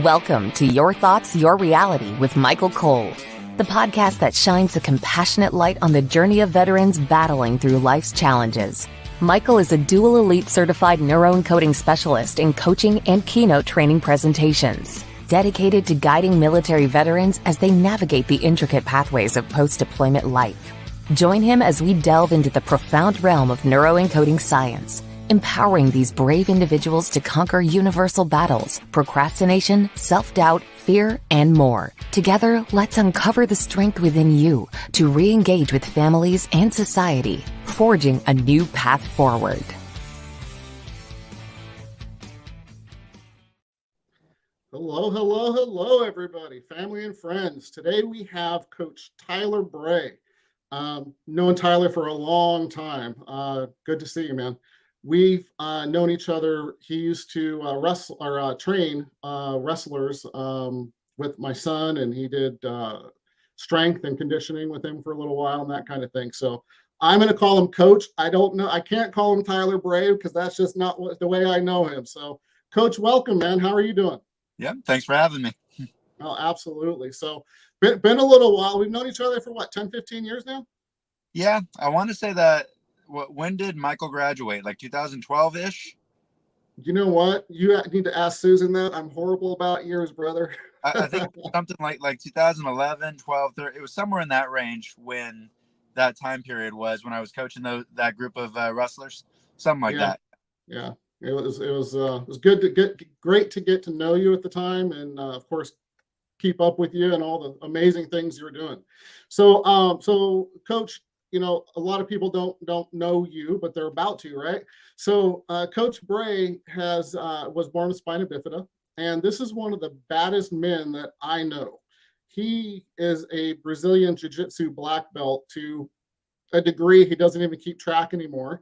Welcome to Your Thoughts, Your Reality with Michael Cole, the podcast that shines a compassionate light on the journey of veterans battling through life's challenges. Michael is a dual elite certified neuroencoding specialist in coaching and keynote training presentations, dedicated to guiding military veterans as they navigate the intricate pathways of post-deployment life. Join him as we delve into the profound realm of neuroencoding science, empowering these brave individuals to conquer universal battles, procrastination, self-doubt, fear, and more. Together, let's uncover the strength within you to re-engage with families and society, forging a new path forward. Hello, everybody, family and friends. Today we have Coach Tyler Brey. Known Tyler for a long time. Good to see you, man. We've known each other. He used to train wrestlers with my son, and he did strength and conditioning with him for a little while and that kind of thing. So I'm going to call him Coach. I don't know. I can't call him Tyler Brey because that's just not the way I know him. So, Coach, welcome, man. How are you doing? Yeah, thanks for having me. Oh, absolutely. So, been a little while. We've known each other for what, 10, 15 years now? Yeah, I want to say that. When did Michael graduate? Like 2012-ish? You know what? You need to ask Susan that. I'm horrible about years, brother. I think something like 2011, 12, 13. It was somewhere in that range when that time period was when I was coaching that group of wrestlers, something like that. Yeah, it was great to get to know you at the time, and of course, keep up with you and all the amazing things you're doing. So, Coach, you know, a lot of people don't know you, but they're about to, right? So Coach Brey was born with spina bifida, and this is one of the baddest men that I know. He is a Brazilian jiu-jitsu black belt to a degree he doesn't even keep track anymore.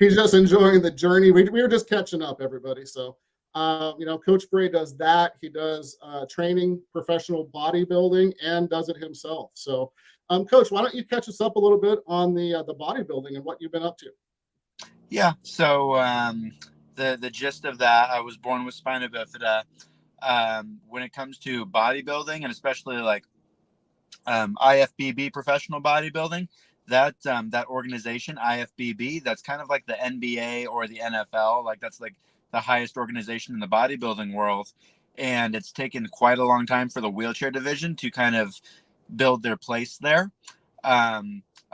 He's just enjoying the journey. We were just catching up, everybody. So, Coach Brey does that. He does training, professional bodybuilding, and does it himself. So, Coach, why don't you catch us up a little bit on the bodybuilding and what you've been up to? Yeah. So the gist of that, I was born with spina bifida. When it comes to bodybuilding, and especially like IFBB professional bodybuilding, that organization IFBB, that's kind of like the NBA or the NFL. Like that's like the highest organization in the bodybuilding world, and it's taken quite a long time for the wheelchair division to kind of build their place there. A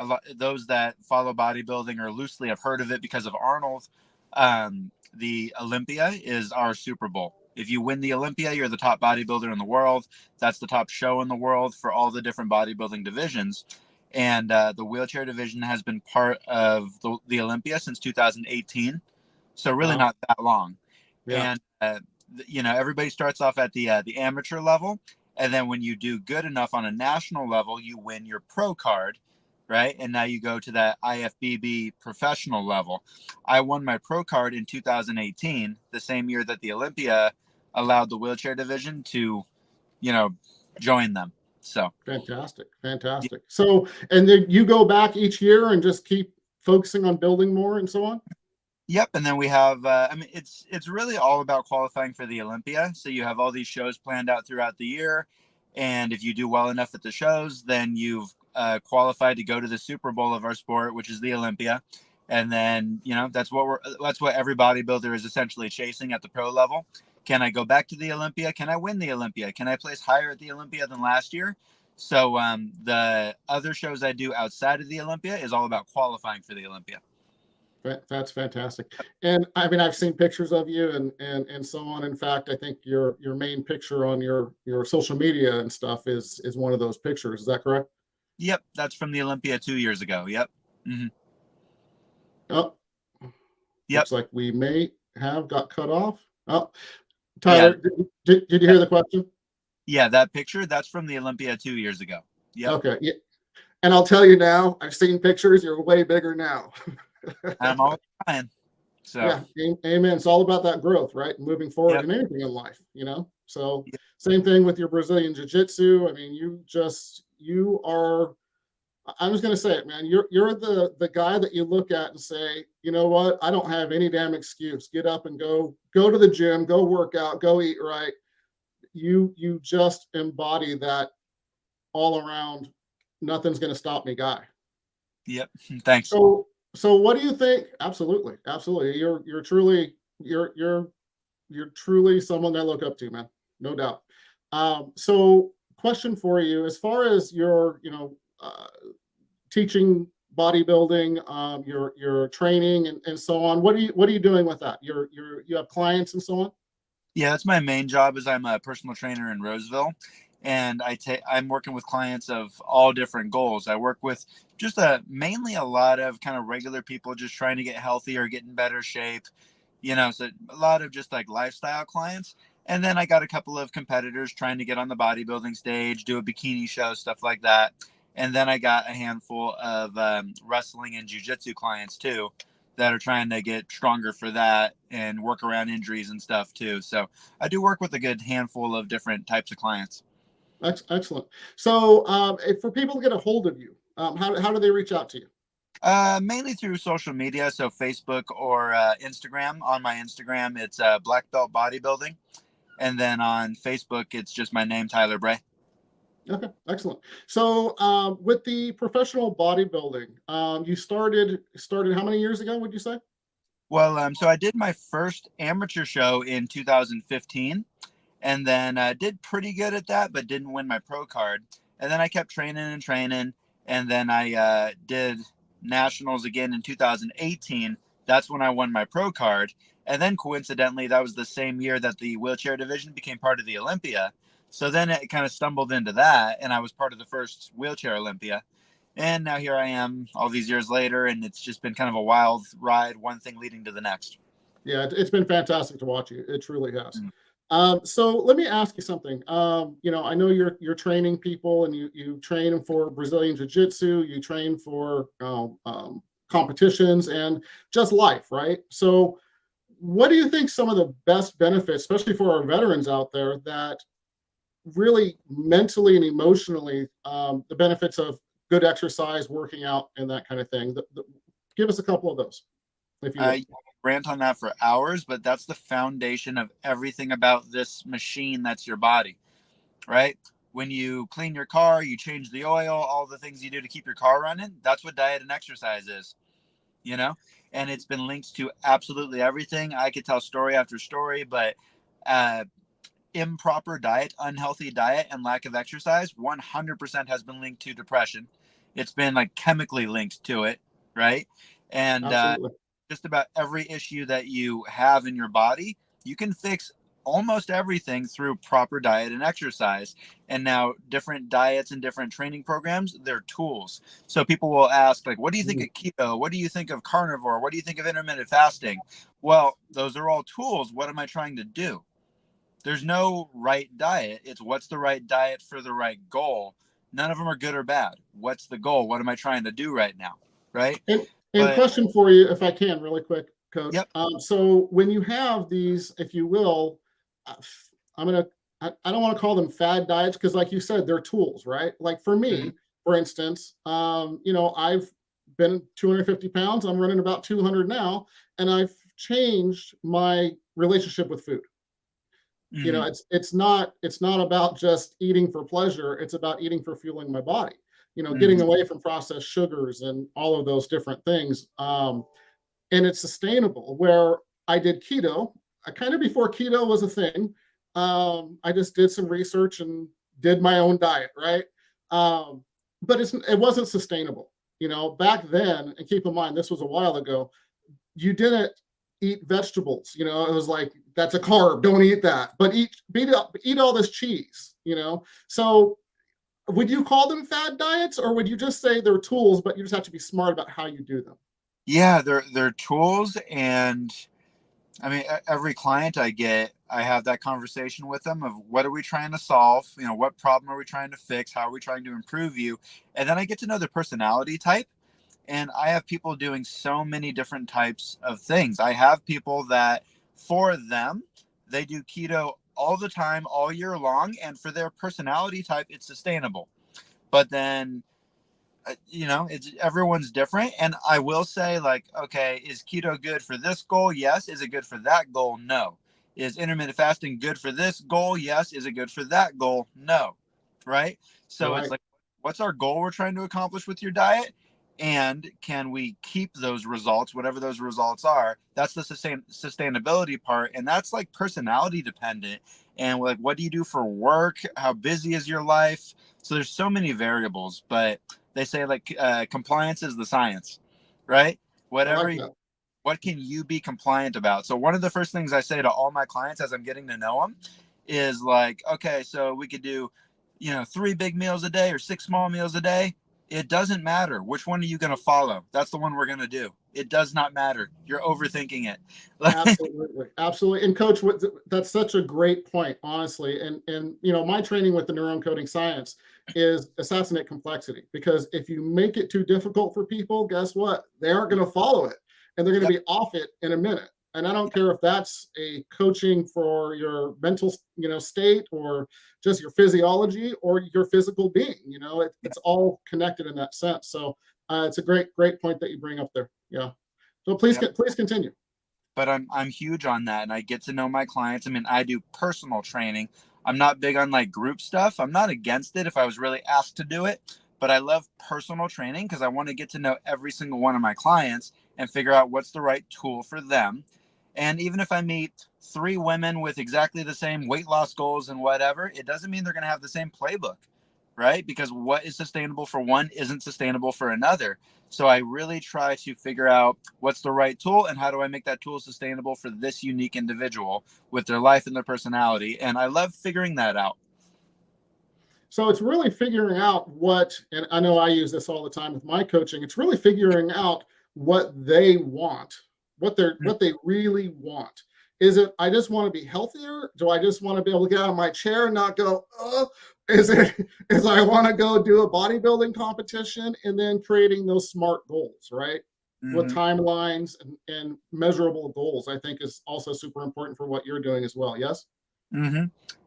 lot those that follow bodybuilding or loosely have heard of it because of Arnold. The Olympia is our Super Bowl. If you win the Olympia, you're the top bodybuilder in the world. That's the top show in the world for all the different bodybuilding divisions. And the wheelchair division has been part of the Olympia since 2018. So really not that long. Yeah. And, everybody starts off at the amateur level. And then when you do good enough on a national level, you win your pro card, right? And now you go to that IFBB professional level. I won my pro card in 2018, the same year that the Olympia allowed the wheelchair division to, join them. So fantastic. So, and then you go back each year and just keep focusing on building more and so on? Yep. And then we have, it's really all about qualifying for the Olympia. So you have all these shows planned out throughout the year. And if you do well enough at the shows, then you've qualified to go to the Super Bowl of our sport, which is the Olympia. And then, that's what every bodybuilder is essentially chasing at the pro level. Can I go back to the Olympia? Can I win the Olympia? Can I place higher at the Olympia than last year? So the other shows I do outside of the Olympia is all about qualifying for the Olympia. That's fantastic. And I mean, I've seen pictures of you and so on. In fact, I think your main picture on your social media and stuff is one of those pictures. Is that correct? Yep. That's from the Olympia 2 years ago. Yep. Mm-hmm. Oh, yep. Looks like we may have got cut off. Oh, Tyler, yeah. Did you hear the question? Yeah, that picture, that's from the Olympia 2 years ago. Yep. Okay. Yeah. And I'll tell you now, I've seen pictures. You're way bigger now. I'm always trying. So yeah, amen. It's all about that growth, right? Moving forward in anything in life, So same thing with your Brazilian jiu-jitsu. I mean, you are I'm just gonna say it, man. You're the guy that you look at and say, you know what? I don't have any damn excuse. Get up and go to the gym, go work out, go eat right. You just embody that all around. Nothing's gonna stop me, guy. Yep. Thanks. So what do you think? Absolutely, absolutely. You're truly you're truly someone that I look up to, man. No doubt. So question for you, as far as your, teaching bodybuilding, your training and so on. What are you doing with that? You have clients and so on? Yeah, that's my main job. Is I'm a personal trainer in Roseville, and I'm working with clients of all different goals. I work with just mainly a lot of kind of regular people just trying to get healthy or get in better shape, so a lot of just like lifestyle clients. And then I got a couple of competitors trying to get on the bodybuilding stage, do a bikini show, stuff like that. And then I got a handful of wrestling and jiu-jitsu clients too that are trying to get stronger for that and work around injuries and stuff too. So I do work with a good handful of different types of clients. Excellent. So if for people to get a hold of you, how do they reach out to you? Mainly through social media, so Facebook or Instagram. On my Instagram, it's Black Belt Bodybuilding, and then on Facebook, it's just my name, Tyler Brey. Okay, excellent. So with the professional bodybuilding, you started how many years ago, would you say? Well, so I did my first amateur show in 2015, and then did pretty good at that, but didn't win my pro card. And then I kept training and training, and then I did nationals again in 2018. That's when I won my pro card. And then coincidentally, that was the same year that the wheelchair division became part of the Olympia. So then it kind of stumbled into that, and I was part of the first wheelchair Olympia. And now here I am all these years later, and it's just been kind of a wild ride, one thing leading to the next. Yeah, it's been fantastic to watch you. It truly has. Mm. So let me ask you something. I know you're training people, and you train for Brazilian Jiu-Jitsu. You train for competitions and just life, right? So, what do you think some of the best benefits, especially for our veterans out there, that really mentally and emotionally, the benefits of good exercise, working out, and that kind of thing? Give us a couple of those, if you will. I rant on that for hours, but that's the foundation of everything about this machine that's your body, right? When you clean your car, you change the oil, all the things you do to keep your car running, that's what diet and exercise is, and it's been linked to absolutely everything. I could tell story after story, but improper diet, unhealthy diet, and lack of exercise 100% has been linked to depression. It's been like chemically linked to it, right? And just about every issue that you have in your body, you can fix almost everything through proper diet and exercise. And now different diets and different training programs, they're tools. So people will ask, like, what do you think of keto? What do you think of carnivore? What do you think of intermittent fasting? Well, those are all tools. What am I trying to do? There's no right diet. It's what's the right diet for the right goal. None of them are good or bad. What's the goal? What am I trying to do right now? Right. And question for you, if I can, really quick, Coach. Yep. So when you have these, if you will, I don't want to call them fad diets because, like you said, they're tools, right? Like for me, for instance, I've been 250 pounds. I'm running about 200 now, and I've changed my relationship with food. It's not about just eating for pleasure. It's about eating for fueling my body. Getting away from processed sugars and all of those different things. And it's sustainable. Where I did keto, kind of before keto was a thing. I just did some research and did my own diet, right? But it wasn't sustainable. Back then, and keep in mind, this was a while ago, you didn't eat vegetables. It was like, that's a carb, don't eat that. But eat all this cheese, So would you call them fad diets, or would you just say they're tools, but you just have to be smart about how you do them? Yeah, they're tools, and I mean, every client I get, I have that conversation with them of what are we trying to solve? What problem are we trying to fix? How are we trying to improve you? And then I get to know their personality type. And I have people doing so many different types of things. I have people that for them, they do keto all the time, all year long. And for their personality type, it's sustainable. But then it's everyone's different. And I will say, like, okay, is keto good for this goal? Yes. Is it good for that goal? No. Is intermittent fasting good for this goal? Yes. Is it good for that goal? No. Right. So Right. it's like, what's our goal we're trying to accomplish with your diet? And can we keep those results, whatever those results are? That's the sustainability part. And that's like personality dependent. And like, what do you do for work? How busy is your life? So there's so many variables, but they say like compliance is the science, right? I like Whatever, that. what can you be compliant about? So one of the first things I say to all my clients as I'm getting to know them is like, okay, so we could do, 3 big meals a day or 6 small meals a day. It doesn't matter. Which one are you going to follow? That's the one we're going to do. It does not matter. You're overthinking it. Absolutely, absolutely. And coach, that's such a great point, honestly. And my training with the neuroencoding science is assassinate complexity, because if you make it too difficult for people, guess what? They aren't going to follow it, and they're going to Yep. be off it in a minute. And I don't care if that's a coaching for your mental, state, or just your physiology or your physical being. It's all connected in that sense. So it's a great point that you bring up there. Yeah. So please, Yep. please continue. But I'm huge on that, and I get to know my clients. I mean, I do personal training. I'm not big on like group stuff. I'm not against it if I was really asked to do it, but I love personal training because I want to get to know every single one of my clients and figure out what's the right tool for them. And even if I meet 3 women with exactly the same weight loss goals and whatever, it doesn't mean they're going to have the same playbook, right? Because what is sustainable for one isn't sustainable for another. So I really try to figure out what's the right tool and how do I make that tool sustainable for this unique individual with their life and their personality. And I love figuring that out. So it's really figuring out and I know I use this all the time with my coaching. It's really figuring out what they want, what they really want. Is it, I just want to be healthier? Do I just want to be able to get out of my chair and not go, is I want to go do a bodybuilding competition? And then creating those SMART goals, right? With timelines and measurable goals, I think is also super important for what you're doing as well. Yes.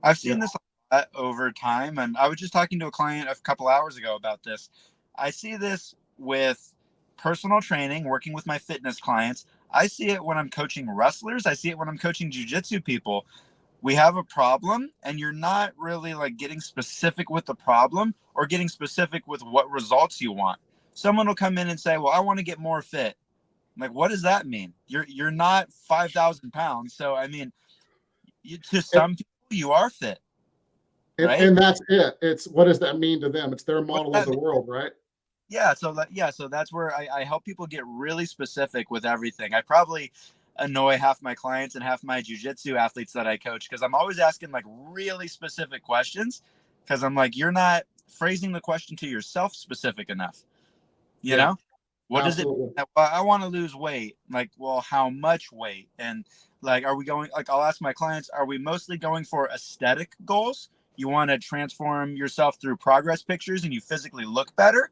I've seen Yeah. this a lot over time, and I was just talking to a client a couple hours ago about this. I see this with personal training, working with my fitness clients. I see it when I'm coaching wrestlers. I see it when I'm coaching jiu-jitsu people. We have a problem, and you're not really like getting specific with the problem or getting specific with what results you want. Someone will come in and say, well, I want to get more fit. I'm like, what does that mean? You're not 5,000 pounds. So, I mean, to some people, you are fit, right? And that's it. It's, what does that mean to them? It's their What does model of that the mean? world, right? Yeah. So that's where I help people get really specific with everything. I probably annoy half my clients and half my jujitsu athletes that I coach because I'm always asking like really specific questions because I'm like, you're not phrasing the question to yourself specific enough. You Yeah, know, what does it absolutely. mean? Well, I want to lose weight. Like, well, how much weight? And like, are we going, like, I'll ask my clients, are we mostly going for aesthetic goals? You want to transform yourself through progress pictures and you physically look better?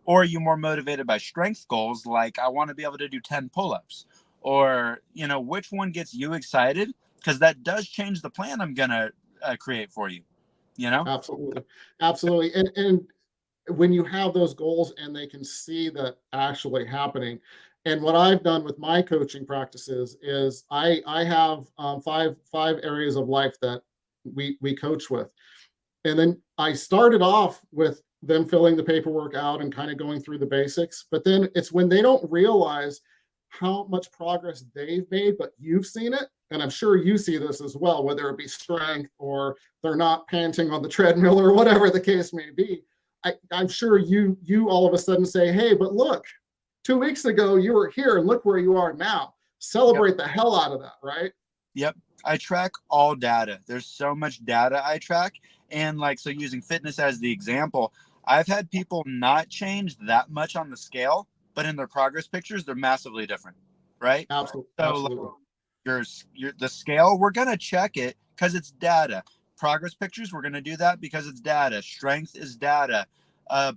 Or are you more motivated by strength goals? Like, I want to be able to do 10 pull-ups, or, which one gets you excited? Because that does change the plan I'm going to create for you, you know? Absolutely. Absolutely. And when you have those goals and they can see that actually happening. And what I've done with my coaching practices is I have five areas of life that we coach with. And then I started off with them filling the paperwork out and kind of going through the basics. But then it's when they don't realize how much progress they've made, but you've seen it. And I'm sure you see this as well, whether it be strength or they're not panting on the treadmill or whatever the case may be. I'm sure you all of a sudden say, hey, but look, 2 weeks ago you were here and look where you are now. Celebrate the hell out of that, right? Yep. I track all data. There's so much data I track. And like, so using fitness as the example, I've had people not change that much on the scale, but in their progress pictures, they're massively different. Right. Absolutely. So like, Absolutely. the scale, we're going to check it because it's data. Progress pictures, we're going to do that because it's data. Strength is data.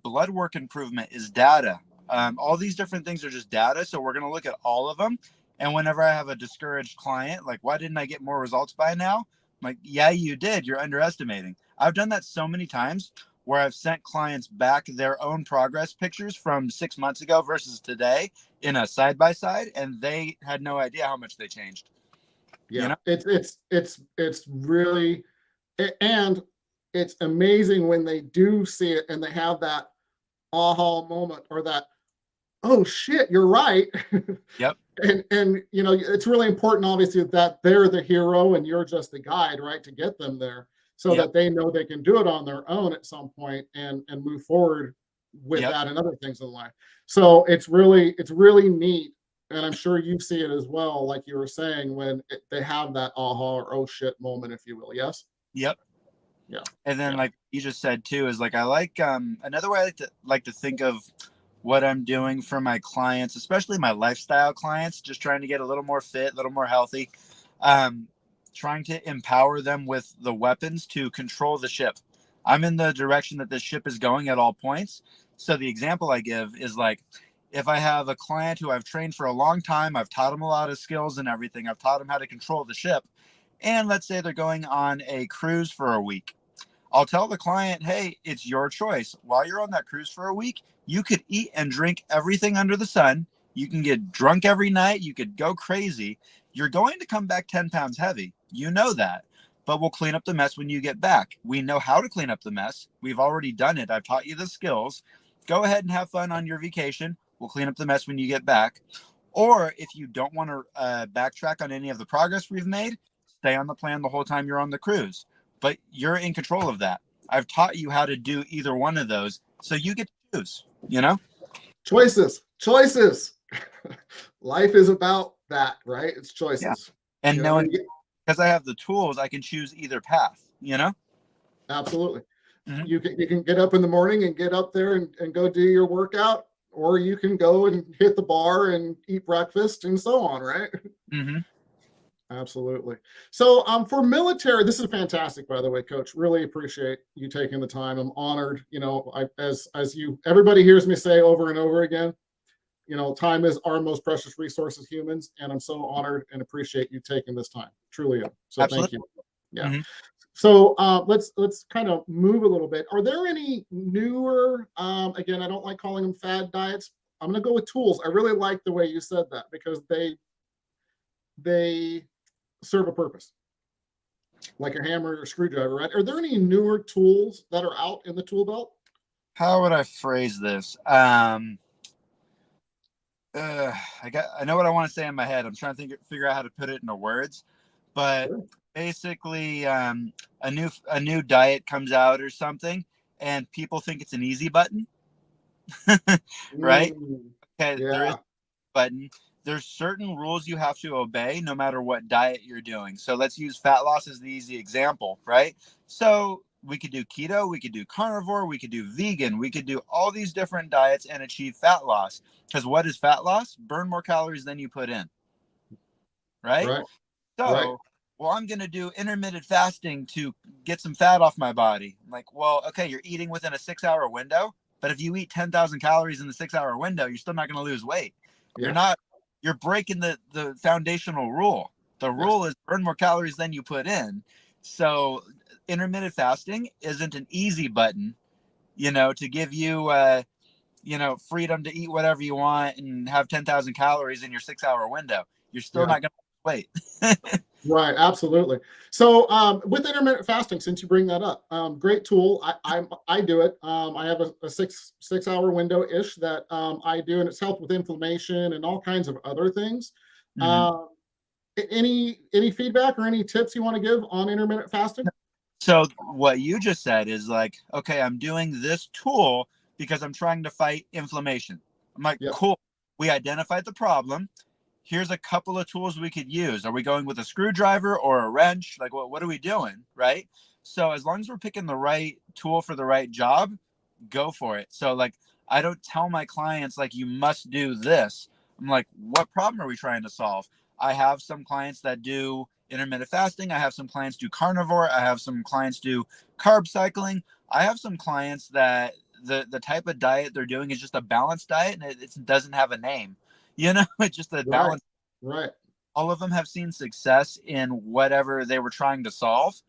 Blood work improvement is data. All these different things are just data. So we're going to look at all of them. And whenever I have a discouraged client, like, why didn't I get more results by now? I'm like, yeah, you did. You're underestimating. I've done that so many times. where I've sent clients back their own progress pictures from 6 months ago versus today in a side by side, and they had no idea how much they changed. Yeah, You know? it's really, and it's amazing when they do see it and they have that aha moment, or that, oh shit, you're right. Yep. And you know, it's really important, obviously, that they're the hero and you're just the guide, right, to get them there, so Yep. that they know they can do it on their own at some point and move forward with Yep. that and other things in life. So it's really neat, and I'm sure you see it as well, like you were saying, when they have that aha or oh shit moment, if you will. Yes. Yep. Yeah. And then Yeah. like you just said too, is like I like another way I like to think of what I'm doing for my clients, especially my lifestyle clients, just trying to get a little more fit, a little more healthy, trying to empower them with the weapons to control the ship. I'm in the direction that the ship is going at all points. So the example I give is like, if I have a client who I've trained for a long time, I've taught them a lot of skills and everything, I've taught them how to control the ship. And let's say they're going on a cruise for a week. I'll tell the client, hey, it's your choice. While you're on that cruise for a week, you could eat and drink everything under the sun. You can get drunk every night. You could go crazy. You're going to come back 10 pounds heavy. You know that. But we'll clean up the mess when you get back. We know how to clean up the mess. We've already done it. I've taught you the skills. Go ahead and have fun on your vacation. We'll clean up the mess when you get back. Or if you don't want to backtrack on any of the progress we've made, stay on the plan the whole time you're on the cruise. But you're in control of that. I've taught you how to do either one of those, so you get to choose, you know? Choices. Life is about that, right? It's choices. Yeah. And You know, knowing, because I have the tools, I can choose either path, you know? absolutely. Mm-hmm. You can get up in the morning and get up there and go do your workout, or you can go and hit the bar and eat breakfast and so on, right? Mm-hmm. Absolutely. So for military, this is fantastic, by the way, Coach. Really appreciate you taking the time. I'm honored. You know, as you, everybody hears me say over and over again, you know, time is our most precious resource as humans, and I'm so honored and appreciate you taking this time. Truly am. So Absolutely. thank you. Yeah. Mm-hmm. So let's kind of move a little bit. Are there any newer, again, I don't like calling them fad diets. I'm going to go with tools. I really like the way you said that, because they serve a purpose, like a hammer or a screwdriver, right? Are there any newer tools that are out in the tool belt? How would I phrase this? I know what I want to say in my head. I'm trying to figure out how to put it into words, but Sure. basically, a new diet comes out or something, and people think it's an easy button, right? Okay, there is Yeah. a button. There's certain rules you have to obey no matter what diet you're doing. So let's use fat loss as the easy example, right? So we could do keto, we could do carnivore, we could do vegan, we could do all these different diets and achieve fat loss. Because what is fat loss? Burn more calories than you put in, right? Right. Right. So, well, I'm going to do intermittent fasting to get some fat off my body. I'm like, well, okay, you're eating within a 6-hour window, but if you eat 10,000 calories in the 6-hour window, you're still not going to lose weight. Yeah. You're breaking the foundational rule. The Yes. rule is burn more calories than you put in. So intermittent fasting isn't an easy button, you know, to give you, freedom to eat whatever you want and have 10,000 calories in your 6-hour window. You're still Yeah. not going to lose weight. Right, absolutely. So with intermittent fasting, since you bring that up, great tool. I do it. I have a six hour window ish that I do, and it's helped with inflammation and all kinds of other things. Mhm. Any feedback or any tips you want to give on intermittent fasting? So what you just said is like, okay, I'm doing this tool because I'm trying to fight inflammation. I'm like, Yep. cool. We identified the problem. Here's a couple of tools we could use. Are we going with a screwdriver or a wrench? Like, what are we doing? Right. So as long as we're picking the right tool for the right job, go for it. So like, I don't tell my clients like, you must do this. I'm like, what problem are we trying to solve? I have some clients that do intermittent fasting. I have some clients do carnivore. I have some clients do carb cycling. I have some clients that the type of diet they're doing is just a balanced diet, and it doesn't have a name. You know, it's just a Right. balance. Right. All of them have seen success in whatever they were trying to solve,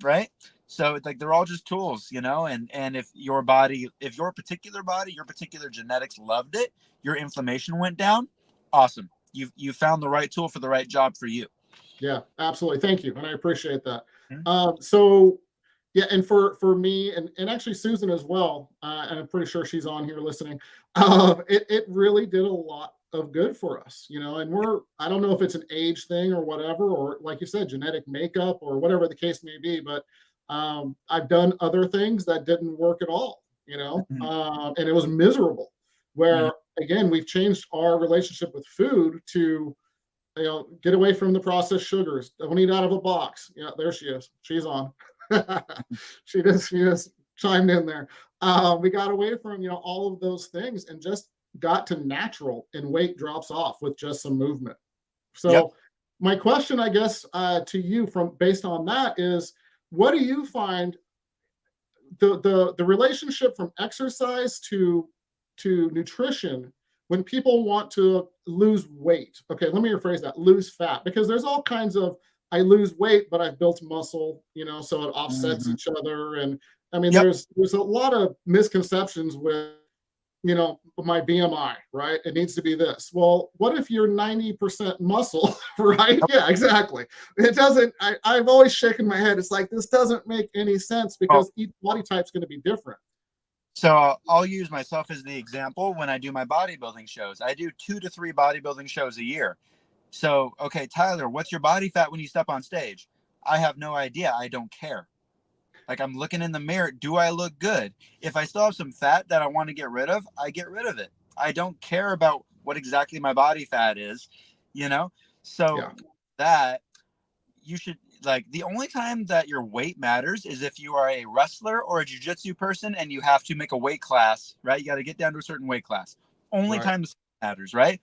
right? So it's like they're all just tools, and if your particular body, your particular genetics loved it, your inflammation went down, awesome. You found the right tool for the right job for you. Yeah, absolutely. Thank you. And I appreciate that. Mhm. So yeah, and for me and actually Susan as well, and I'm pretty sure she's on here listening. It really did a lot of good for us, and I don't know if it's an age thing or whatever, or like you said, genetic makeup or whatever the case may be, but I've done other things that didn't work at all, Mhm. and it was miserable. Mhm. Where again, we've changed our relationship with food to get away from the processed sugars. Don't eat out of a box. Yeah, there she is. She's on. She just chimed in there. We got away from all of those things and just got to natural, and weight drops off with just some movement. Yep. So my question, I guess, to you from based on that is, what do you find the relationship from exercise to nutrition when people want to lose weight? Okay, let me rephrase that: lose fat, because there's all kinds of, I lose weight but I've built muscle, so it offsets Mhm. each other. And I mean, Yep. there's a lot of misconceptions with my BMI, right? It needs to be this. Well, what if you're 90% muscle, right? Yeah, exactly. It doesn't, I've always shaken my head. It's like, this doesn't make any sense Oh, because each body type's going to be different. so I'll use myself as the example when I do my bodybuilding shows. I do 2 to 3 bodybuilding shows a year. So, okay, Tyler, what's your body fat when you step on stage? I have no idea. I don't care. Like, I'm looking in the mirror. Do I look good? If I still have some fat that I want to get rid of, I get rid of it. I don't care about what exactly my body fat is, you know? So Yeah. that you should, like, the only time that your weight matters is if you are a wrestler or a jiu-jitsu person and you have to make a weight class, right? You got to get down to a certain weight class. Only Right. time this matters, right?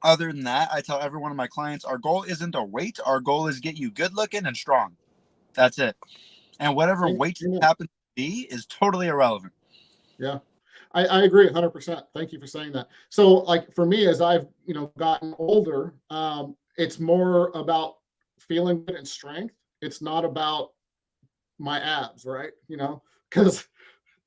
Other than that, I tell every one of my clients, our goal isn't a weight. Our goal is get you good looking and strong. That's it. And whatever weight you Amen. happen to be is totally irrelevant. Yeah. I agree 100%. Thank you for saying that. So like for me, as I've, gotten older, it's more about feeling good and strength. It's not about my abs, right? Because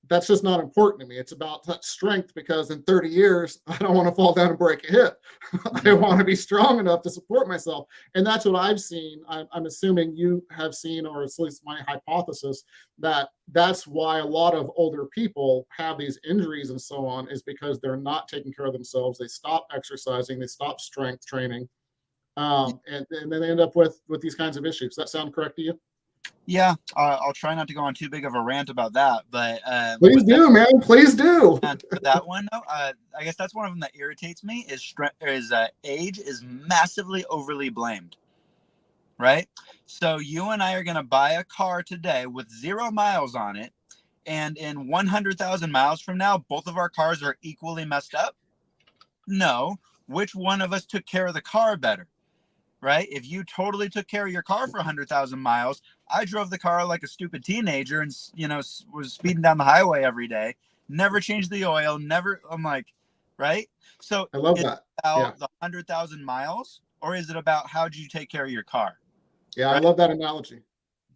that's just not important to me. It's about that strength, because in 30 years, I don't want to fall down and break a hip. I Mhm. want to be strong enough to support myself. And that's what I've seen. I'm assuming you have seen, or at least my hypothesis, that that's why a lot of older people have these injuries and so on, is because they're not taking care of themselves. They stop exercising, they stop strength training, and then they end up with these kinds of issues. Does that sound correct to you? Yeah, I'll try not to go on too big of a rant about that, but Please do, man. Please do. with that one, though, I guess that's one of them that irritates me is age is massively overly blamed, right? So you and I are gonna buy a car today with 0 miles on it, and in 100,000 miles from now, both of our cars are equally messed up. No, which one of us took care of the car better? Right? If you totally took care of your car for 100,000 miles, I drove the car like a stupid teenager and, was speeding down the highway every day, never changed the oil, never, I'm like, right? So I love is it that. Yeah. about the 100,000 miles or is it about how do you take care of your car? Yeah, I Right? love that analogy.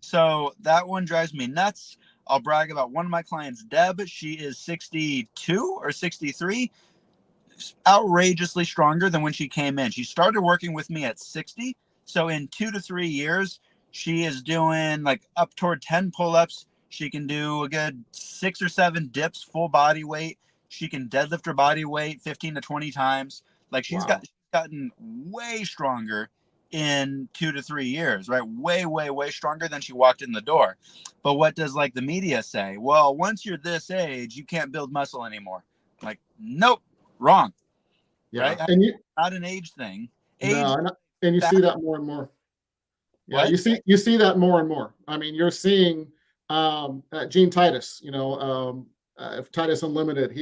So that one drives me nuts. I'll brag about one of my clients, Deb. She is 62 or 63, outrageously stronger than when she came in. She started working with me at 60. So in 2 to 3 years, she is doing like up toward 10 pull-ups. She can do a good 6 or 7 dips, full body weight. She can deadlift her body weight 15 to 20 times. Like Wow. she's gotten way stronger in 2 to 3 years, right? Way, way, way stronger than she walked in the door. But what does like the media say? Well, once you're this age, you can't build muscle anymore. Like, nope, wrong, Yeah. right? And you Not an age thing. Age no, is and you see fat. that more and more. Yeah, What? you see that more and more. I mean, you're seeing Gene Titus, Titus Unlimited.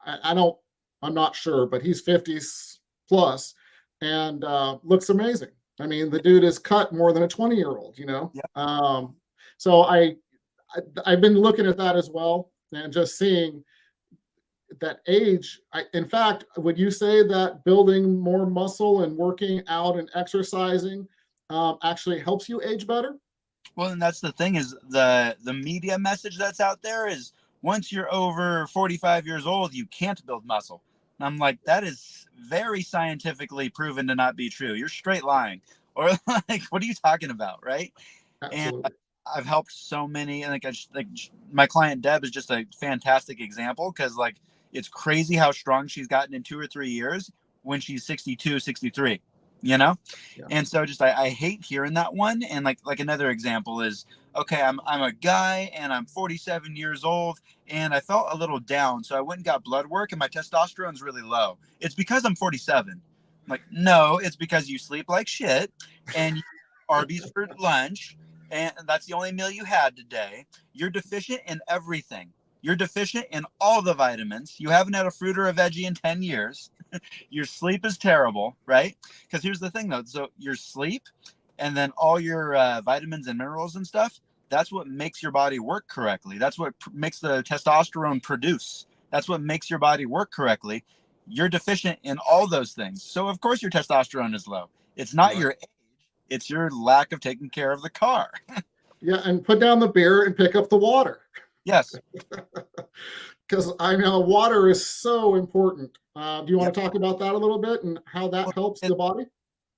I don't, I'm not sure, but he's 50s plus and looks amazing. I mean, the dude is cut more than a 20-year-old. Yep. So I've been looking at that as well, and just seeing that age. In fact, would you say that building more muscle and working out and exercising actually helps you age better? Well, and that's the thing is the media message that's out there is once you're over 45 years old, you can't build muscle. And I'm like, that is very scientifically proven to not be true. You're straight lying. Or like, what are you talking about, right? And Absolutely. I've helped so many, and like my client Deb is just a fantastic example because like it's crazy how strong she's gotten in 2 or 3 years when she's 62, 63, you know? Yeah. And so just I hate hearing that one. And like another example is, okay, I'm a guy and I'm 47 years old and I felt a little down. So I went and got blood work and my testosterone's really low. It's because I'm 47. I'm like, no, it's because you sleep like shit and you eat Arby's for lunch and that's the only meal you had today. You're deficient in everything. You're deficient in all the vitamins. You haven't had a fruit or a veggie in 10 years. Your sleep is terrible, right? Because here's the thing, though. So your sleep and then all your vitamins and minerals and stuff, that's what makes your body work correctly. That's what makes the testosterone produce. That's what makes your body work correctly. You're deficient in all those things. So, of course, your testosterone is low. It's not your age. It's your lack of taking care of the car. Yeah, and put down the beer and pick up the water. Yes. Because I know water is so important. Do you want to talk about that a little bit and how that helps the body?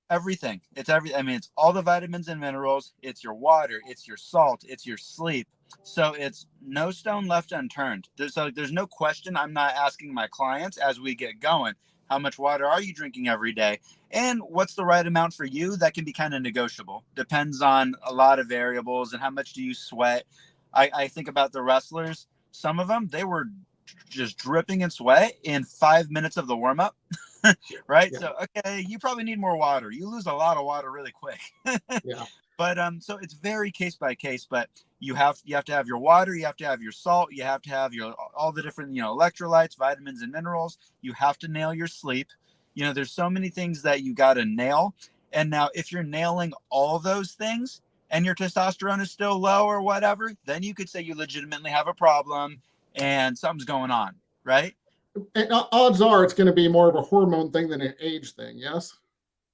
Everything. I mean, it's all the vitamins and minerals. It's your water. It's your salt. It's your sleep. So it's no stone left unturned. There's no question. I'm not asking my clients as we get going, how much water are you drinking every day? And what's the right amount for you? That can be kind of negotiable. Depends on a lot of variables and how much do you sweat. I think about the wrestlers. Some of them, they were just dripping in sweat in 5 minutes of the warm-up. Right. Yeah. So, okay, you probably need more water. You lose a lot of water really quick. Yeah. But so it's very case by case, but you have to have your water, you have to have your salt, you have to have your all the different, electrolytes, vitamins and minerals. You have to nail your sleep. There's so many things that you got to nail. And now if you're nailing all those things and your testosterone is still low or whatever, then you could say you legitimately have a problem and something's going on, right? And odds are it's going to be more of a hormone thing than an age thing. Yes.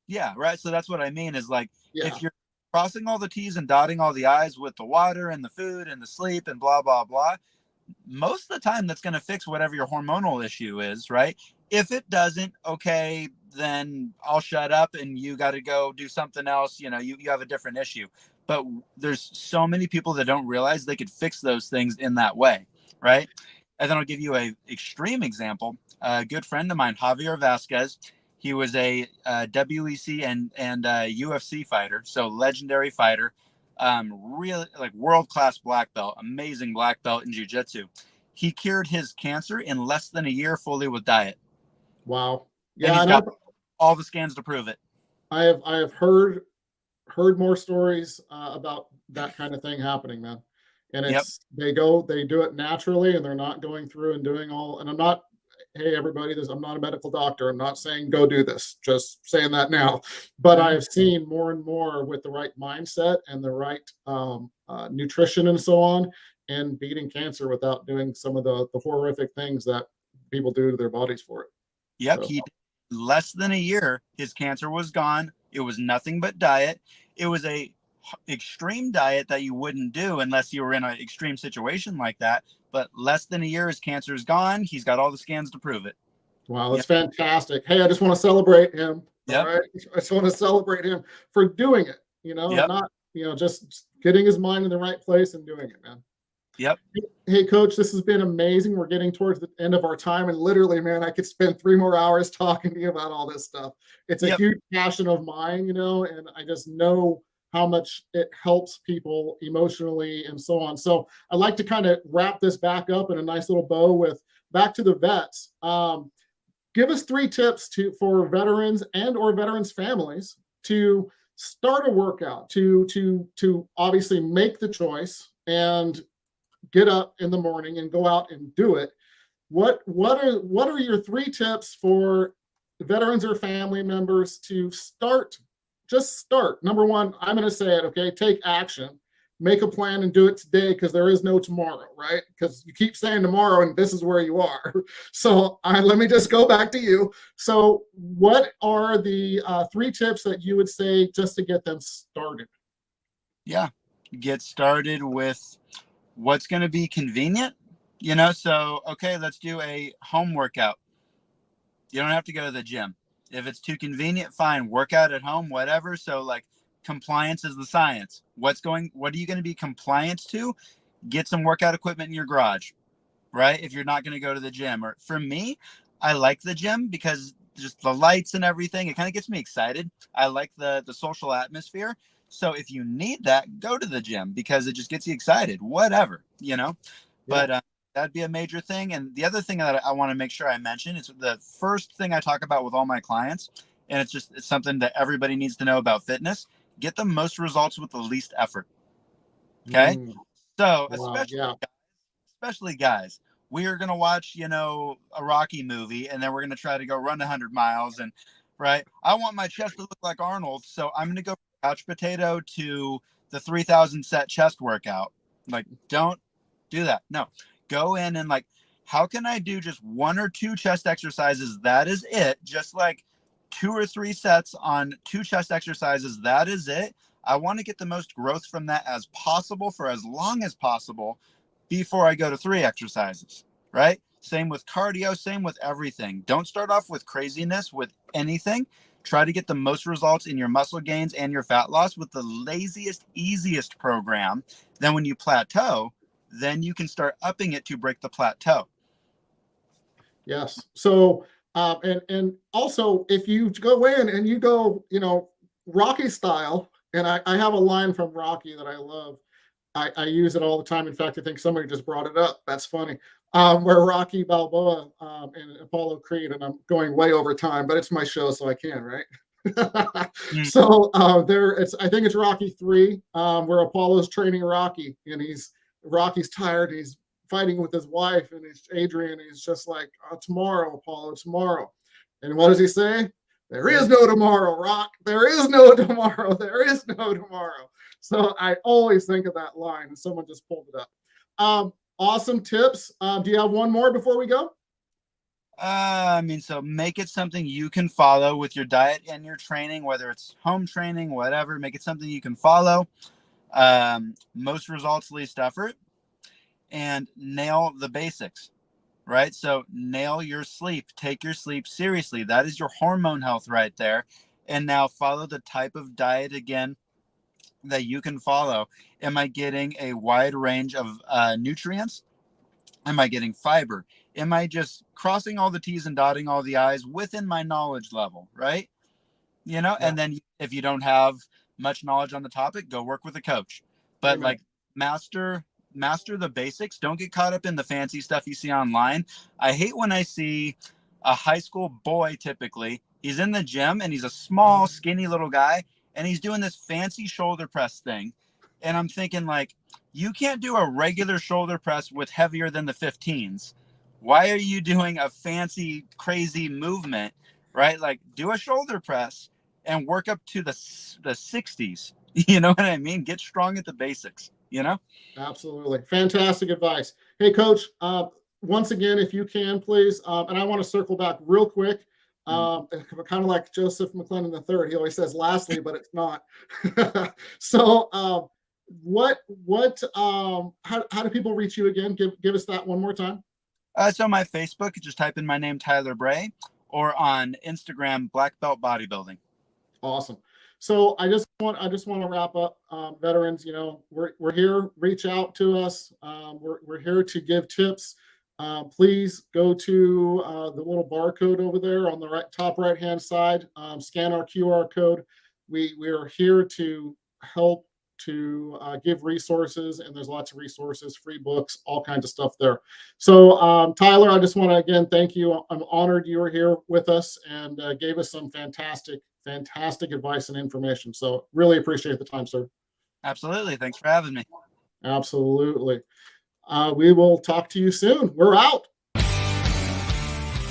Yeah. Right. So that's what I mean is like, if you're crossing all the T's and dotting all the I's with the water and the food and the sleep and blah, blah, blah, most of the time that's going to fix whatever your hormonal issue is. Right. If it doesn't, okay, then I'll shut up and you got to go do something else. You have a different issue. But there's so many people that don't realize they could fix those things in that way. Right. And then I'll give you a extreme example. A good friend of mine, Javier Vasquez, he was a WEC and UFC fighter, so legendary fighter, really like world-class black belt, amazing black belt in jiu-jitsu. He cured his cancer in less than a year fully with diet. Wow. Yeah, and he's got all the scans to prove it. I have heard more stories about that kind of thing happening, man. And it's they do it naturally, and they're not going through and doing all. And I'm not, hey everybody, I'm not a medical doctor. I'm not saying go do this. Just saying that now. But I've seen more and more with the right mindset and the right nutrition and so on, and beating cancer without doing some of the horrific things that people do to their bodies for it. Yep, so. Less than a year, his cancer was gone. It was nothing but diet. It was a extreme diet that you wouldn't do unless you were in an extreme situation like that. But less than a year, his cancer is gone. He's got all the scans to prove it. Wow, that's fantastic. Hey, I just want to celebrate him. Yep. All right. I just want to celebrate him for doing it, and not, just getting his mind in the right place and doing it, man. Yep. Hey, Coach, this has been amazing. We're getting towards the end of our time. And literally, man, I could spend 3 more hours talking to you about all this stuff. It's a huge passion of mine, and I just know how much it helps people emotionally and so on. So I'd like to kind of wrap this back up in a nice little bow with back to the vets. Give us 3 tips for veterans and or veterans families to start a workout, to obviously make the choice and get up in the morning and go out and do it. What are your 3 tips for veterans or family members to start? Just start. Number 1, I'm going to say it, okay? Take action. Make a plan and do it today, because there is no tomorrow, right? Because you keep saying tomorrow and this is where you are. So let me just go back to you. So what are the 3 tips that you would say just to get them started? Yeah. get started with what's going to be convenient, so, okay, let's do a home workout. You don't have to go to the gym. If it's too convenient, fine, work out at home, whatever. So like compliance is the science. What are you going to be compliant to? Get some workout equipment in your garage, right? If you're not going to go to the gym. Or for me, I like the gym because just the lights and everything, it kind of gets me excited. I like the social atmosphere. So if you need that, go to the gym because it just gets you excited, whatever, Yeah. But that'd be a major thing. And the other thing that I want to make sure I mention, it's the first thing I talk about with all my clients. And it's something that everybody needs to know about fitness. Get the most results with the least effort. Okay. So especially guys, we are going to watch, a Rocky movie, and then we're going to try to go run 100 miles. And right, I want my chest to look like Arnold. So I'm going to go couch potato to the 3,000 set chest workout. Like, don't do that. No, go in and like, how can I do just 1 or 2 chest exercises? That is it. Just like 2 or 3 sets on 2 chest exercises. That is it. I want to get the most growth from that as possible for as long as possible before I go to 3 exercises, right? Same with cardio, same with everything. Don't start off with craziness with anything. Try to get the most results in your muscle gains and your fat loss with the laziest, easiest program. Then when you plateau, then you can start upping it to break the plateau. Yes. So, and also if you go in and you go, Rocky style, and I have a line from Rocky that I love. I use it all the time. In fact, I think somebody just brought it up. That's funny. Where Rocky Balboa and Apollo Creed, and I'm going way over time, but it's my show, so I can, right? So I think it's Rocky 3, where Apollo's training Rocky, and Rocky's tired. He's fighting with his wife, and Adrian. He's just like, tomorrow, Apollo, tomorrow. And what does he say? There is no tomorrow, Rock. There is no tomorrow. There is no tomorrow. So I always think of that line, and someone just pulled it up. Awesome tips. Do you have one more before we go? So make it something you can follow with your diet and your training, whether it's home training, whatever. Make it something you can follow. Most results, least effort, and nail the basics. Right? So nail your sleep. Take your sleep seriously. That is your hormone health right there. And now follow the type of diet again that you can follow. Am I getting a wide range of nutrients? Am I getting fiber? Am I just crossing all the T's and dotting all the I's within my knowledge level? Right? Yeah. And then if you don't have much knowledge on the topic, go work with a coach. But like master the basics. Don't get caught up in the fancy stuff you see online. I hate when I see a high school boy, typically, he's in the gym and he's a small, skinny little guy, and he's doing this fancy shoulder press thing. And I'm thinking, like, you can't do a regular shoulder press with heavier than the 15s. Why are you doing a fancy, crazy movement, right? Like, do a shoulder press and work up to the 60s. You know what I mean? Get strong at the basics. Absolutely. Fantastic advice. Hey, Coach, once again, if you can, please, and I want to circle back real quick, kind of like Joseph McClellan III. He always says lastly, but it's not. So how do people reach you again? Give us that one more time. So my Facebook, just type in my name, Tyler Brey, or on Instagram, Black Belt Bodybuilding. Awesome. So I just want to wrap up, veterans. We're here. Reach out to us. We're here to give tips. Please go to the little barcode over there on the top right hand side. Scan our QR code. We are here to help to give resources, and there's lots of resources, free books, all kinds of stuff there. So Tyler, I just want to again thank you. I'm honored you were here with us and gave us some fantastic advice and information. So really appreciate the time, sir. Absolutely. Thanks for having me. Absolutely. We will talk to you soon. We're out.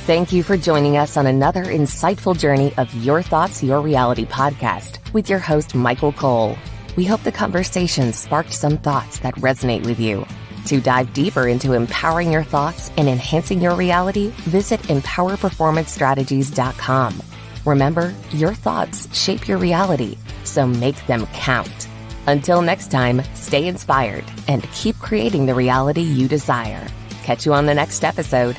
Thank you for joining us on another insightful journey of Your Thoughts, Your Reality podcast with your host, Michael Cole. We hope the conversation sparked some thoughts that resonate with you. To dive deeper into empowering your thoughts and enhancing your reality, visit empowerperformancestrategies.com. Remember, your thoughts shape your reality, so make them count. Until next time, stay inspired and keep creating the reality you desire. Catch you on the next episode.